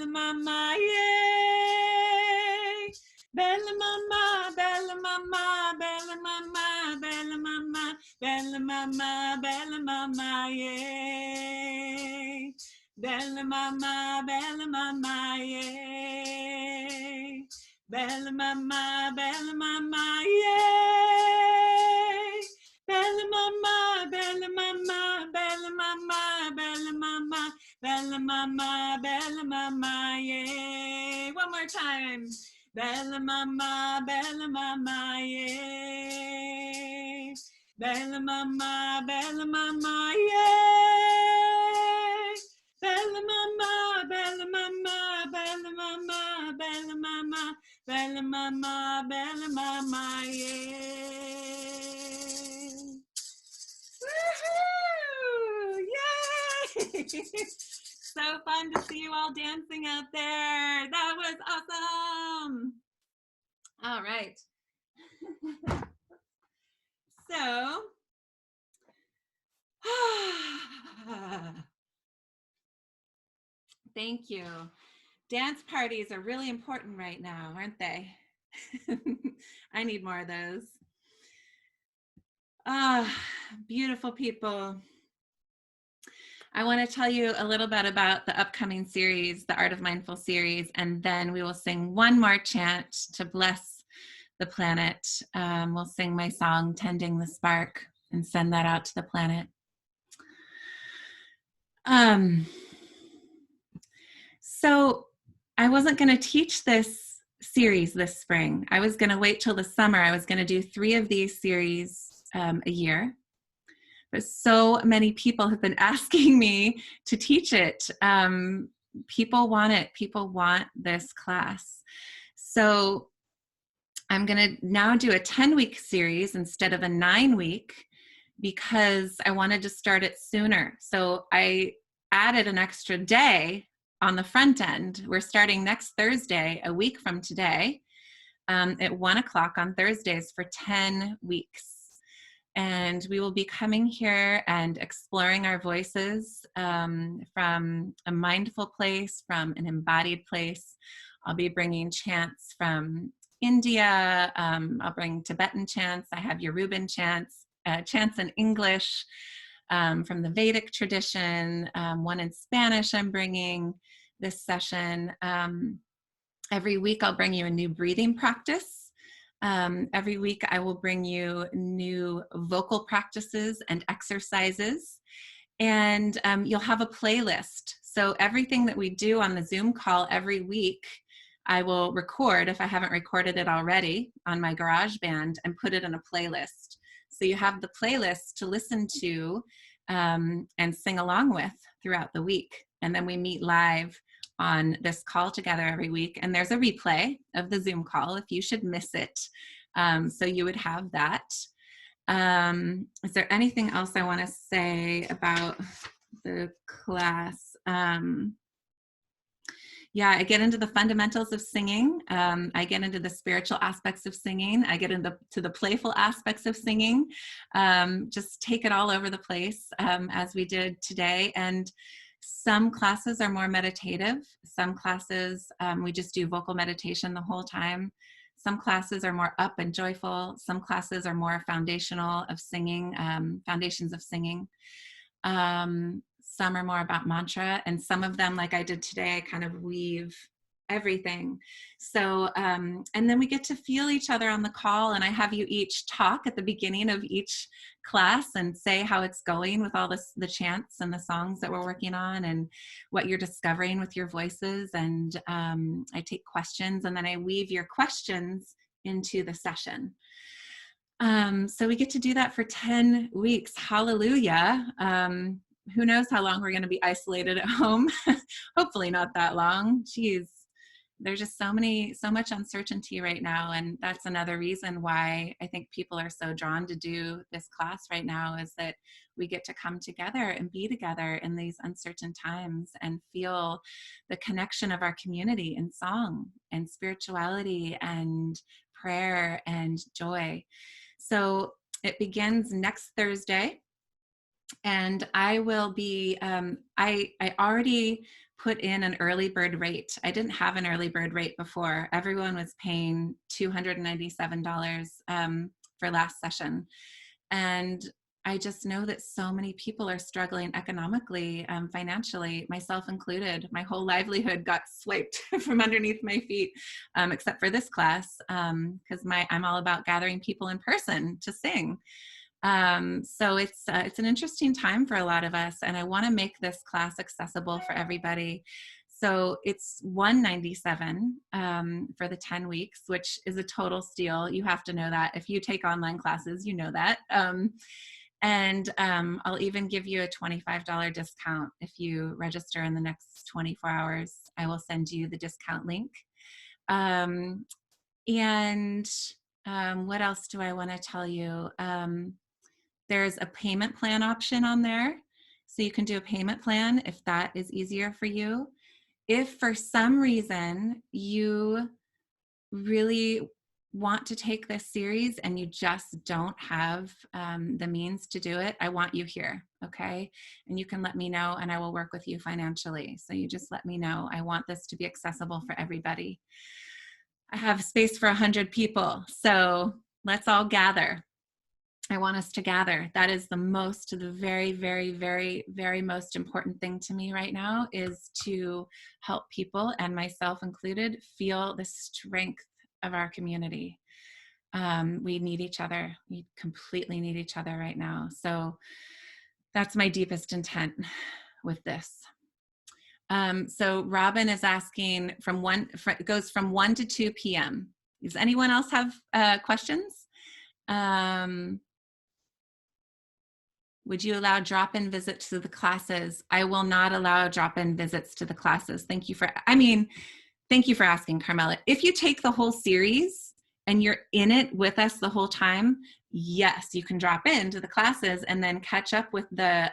mama, yay. Bella mama, bella mama, bella mama, bella mama, bella mama, bella mama, yay. Bella mama, yay. Bella mama, yay. Bella mama, bella mama, bella mama, bella mama, bella mama, bella mama, yay. One more time. Bella mama, yay. Bella mama, yay. Bella mama, bella mama, bella mama, bella mama, bella mama, bella mama, yay. Woohoo! Yay! So fun to see you all dancing out there. That was awesome. All right. So, thank you. Dance parties are really important right now, aren't they? I need more of those. Beautiful people. I want to tell you a little bit about the upcoming series, the Art of Mindful series, and then we will sing one more chant to bless the planet. We'll sing my song, Tending the Spark, and send that out to the planet. So I wasn't going to teach this series this spring. I was going to wait till the summer. I was going to do 3 of these series a year. But so many people have been asking me to teach it. People want it. People want this class. So I'm going to now do a 10-week series instead of a 9-week because I wanted to start it sooner. So I added an extra day on the front end. We're starting next Thursday, a week from today, at 1 o'clock on Thursdays for 10 weeks. And we will be coming here and exploring our voices from a mindful place, from an embodied place. I'll be bringing chants from India. I'll bring Tibetan chants. I have Yoruban chants, chants in English from the Vedic tradition. One in Spanish I'm bringing this session. Every week I'll bring you a new breathing practice. Every week I will bring you new vocal practices and exercises, and you'll have a playlist. So everything that we do on the Zoom call every week, I will record, if I haven't recorded it already, on my GarageBand and put it in a playlist. So you have the playlist to listen to and sing along with throughout the week. And then we meet live on this call together every week. And there's a replay of the Zoom call if you should miss it. So you would have that. Is there anything else I want to say about the class? Yeah, I get into the fundamentals of singing. I get into the spiritual aspects of singing. I get into the playful aspects of singing. Just take it all over the place, as we did today. And some classes are more meditative. Some classes, we just do vocal meditation the whole time. Some classes are more up and joyful. Some classes are more foundational of singing, foundations of singing. Some are more about mantra, and some of them, like I did today, I kind of weave everything. So, and then we get to feel each other on the call, and I have you each talk at the beginning of each class and say how it's going with all the chants and the songs that we're working on and what you're discovering with your voices. And I take questions, and then I weave your questions into the session. So we get to do that for 10 weeks. Hallelujah. Who knows how long we're going to be isolated at home? Hopefully not that long. Geez, there's just so much uncertainty right now. And that's another reason why I think people are so drawn to do this class right now, is that we get to come together and be together in these uncertain times and feel the connection of our community in song and spirituality and prayer and joy. So it begins next Thursday. And I will be, I already put in an early bird rate. I didn't have an early bird rate before. Everyone was paying $297 for last session. And I just know that so many people are struggling economically, financially, myself included. My whole livelihood got swiped from underneath my feet, except for this class, because I'm all about gathering people in person to sing. So it's an interesting time for a lot of us, and I want to make this class accessible for everybody. So it's $197 for the 10 weeks, which is a total steal. You have to know that. If you take online classes, you know that. And I'll even give you a $25 discount if you register in the next 24 hours. I will send you the discount link. And what else do I want to tell you? There's a payment plan option on there. So you can do a payment plan if that is easier for you. If for some reason you really want to take this series and you just don't have the means to do it, I want you here, okay? And you can let me know and I will work with you financially. So you just let me know. I want this to be accessible for everybody. I have space for 100 people, so let's all gather. I want us to gather. That is the very, very, very, very most important thing to me right now, is to help people, and myself included, feel the strength of our community. We need each other. We completely need each other right now. So that's my deepest intent with this. So Robin is asking it goes from 1 to 2 p.m. Does anyone else have questions? Would you allow drop-in visits to the classes? I will not allow drop-in visits to the classes. Thank you for asking, Carmela. If you take the whole series and you're in it with us the whole time, yes, you can drop into the classes and then catch up with the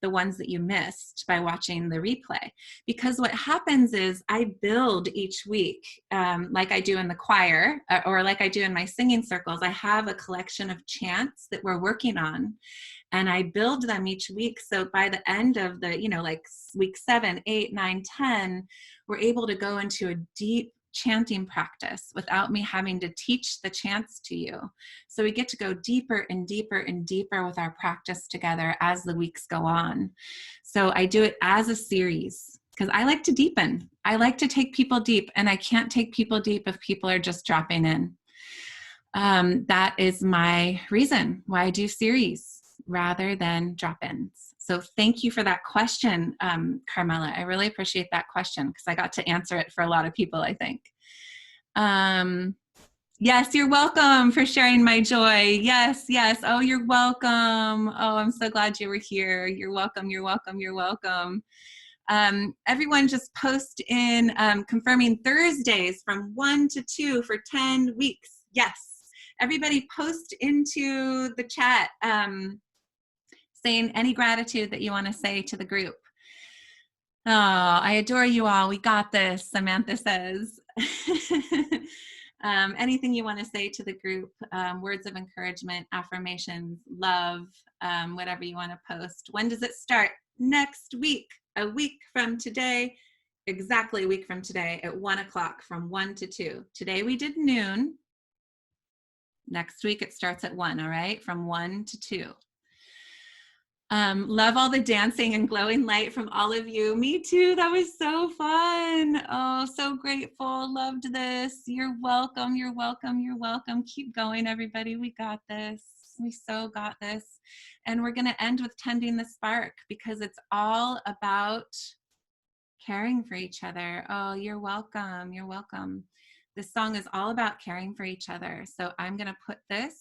ones that you missed by watching the replay. Because what happens is I build each week, like I do in the choir, or like I do in my singing circles. I have a collection of chants that we're working on, and I build them each week. So by the end of the, like week 7, 8, 9, 10, we're able to go into a deep chanting practice without me having to teach the chants to you. So we get to go deeper and deeper and deeper with our practice together as the weeks go on. So I do it as a series because I like to deepen. I like to take people deep, and I can't take people deep if people are just dropping in. That is my reason why I do series rather than drop-ins. So thank you for that question, Carmela. I really appreciate that question because I got to answer it for a lot of people, I think. Yes, you're welcome for sharing my joy. Yes, yes. Oh, you're welcome. Oh, I'm so glad you were here. You're welcome, you're welcome, you're welcome. Everyone just post in confirming Thursdays from 1 to 2 for 10 weeks. Yes. Everybody post into the chat saying any gratitude that you want to say to the group. Oh, I adore you all. We got this, Samantha says. Anything you want to say to the group, words of encouragement, affirmations, love, whatever you want to post. When does it start? Next week, a week from today, exactly a week from today at 1 o'clock from 1 to 2. Today we did noon. Next week it starts at 1, all right? From 1 to 2. Love all the dancing and glowing light from all of you. Me too. That was so fun. Oh, so grateful. Loved this. You're welcome. You're welcome. You're welcome. Keep going, everybody. We got this. We so got this. And we're going to end with tending the spark because it's all about caring for each other. Oh, you're welcome. You're welcome. This song is all about caring for each other. So I'm going to put this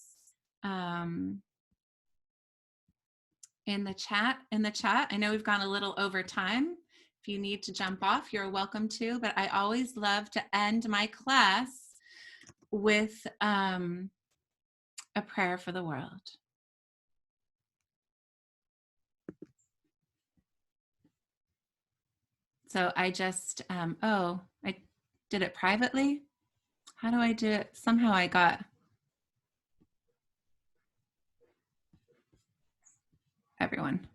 in the chat. I know we've gone a little over time. If you need to jump off, you're welcome to, but I always love to end my class with a prayer for the world. So I just, I did it privately. How do I do it? Somehow I got everyone.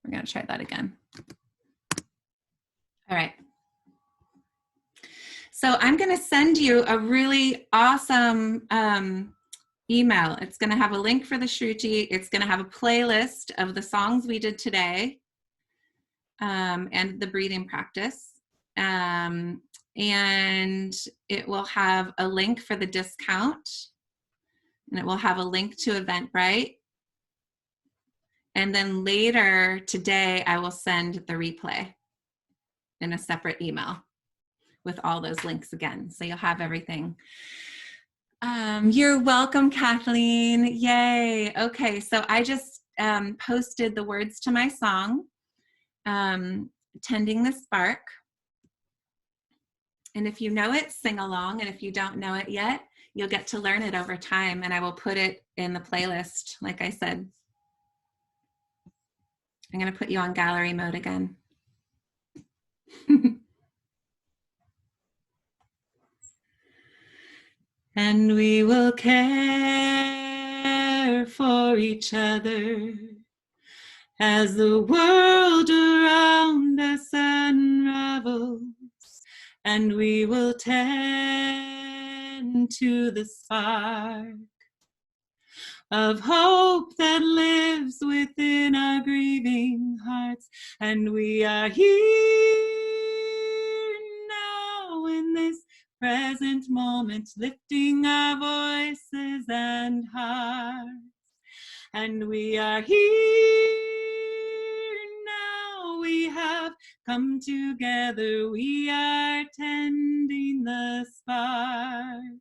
We're going to try that again. All right. So I'm going to send you a really awesome email. It's going to have a link for the Shruti. It's going to have a playlist of the songs we did today and the breathing practice. And it will have a link for the discount. And it will have a link to Eventbrite. And then later today, I will send the replay in a separate email with all those links again. So you'll have everything. You're welcome, Kathleen. Yay. Okay, so I just posted the words to my song, Tending the Spark. And if you know it, sing along. And if you don't know it yet, you'll get to learn it over time. And I will put it in the playlist, like I said. I'm going to put you on gallery mode again. And we will care for each other as the world around us unravels, and we will tend to the spark of hope that lives within our grieving hearts. And we are here now in this present moment, lifting our voices and hearts. And we are here now, we have come together, we are tending the spark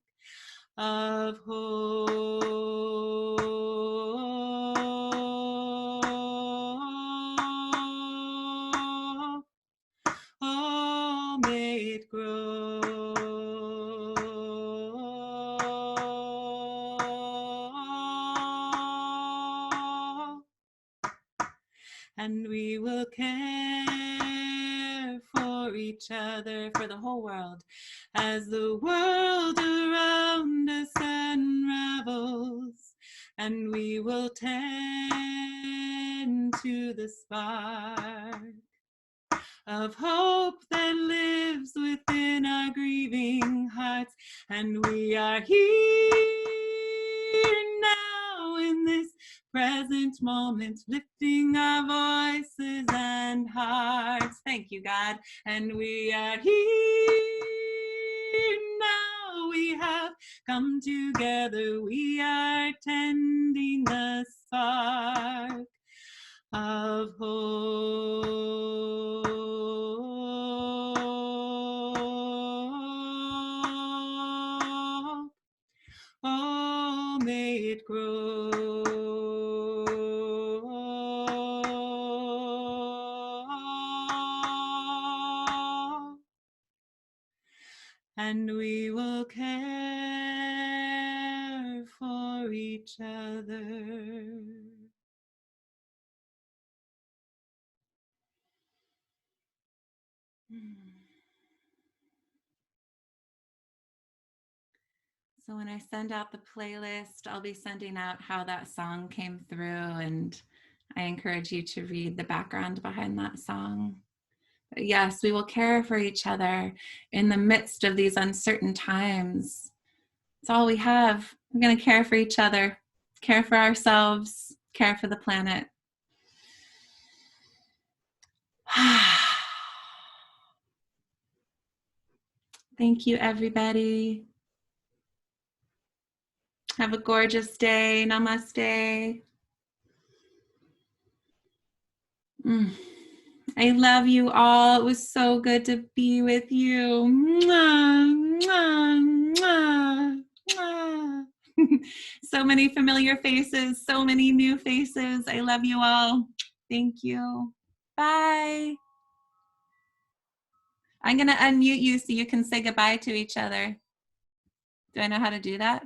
of hope. Oh, may it grow. And we will care for each other, for the whole world, as the world around us unravels, and we will tend to the spark of hope that lives within our grieving hearts. And we are here now in this present moment, lifting our voices and hearts. Thank you, God. And we are here now, we have come together, we are tending the spark of hope. Oh, may it grow. And we will care for each other. So when I send out the playlist, I'll be sending out how that song came through, and I encourage you to read the background behind that song. But yes, we will care for each other in the midst of these uncertain times. It's all we have. We're going to care for each other, care for ourselves, care for the planet. Thank you, everybody. Have a gorgeous day. Namaste. I love you all. It was so good to be with you. Mwah, mwah, mwah, mwah. So many familiar faces, so many new faces. I love you all. Thank you. Bye. I'm going to unmute you so you can say goodbye to each other. Do I know how to do that?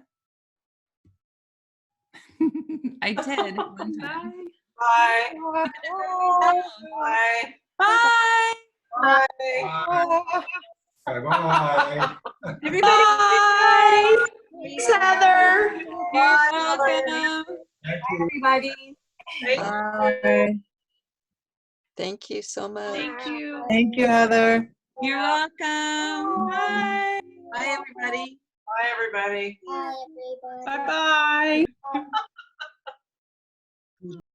I did one time. Bye. Bye. Bye. Bye. Bye. Bye-bye. Everybody. Bye. Thanks, Heather. You're welcome. Thank you. Everybody. Bye. Thank you so much. Thank you. Thank you, Heather. You're welcome. Bye. Bye, everybody. Bye, everybody. Bye-bye.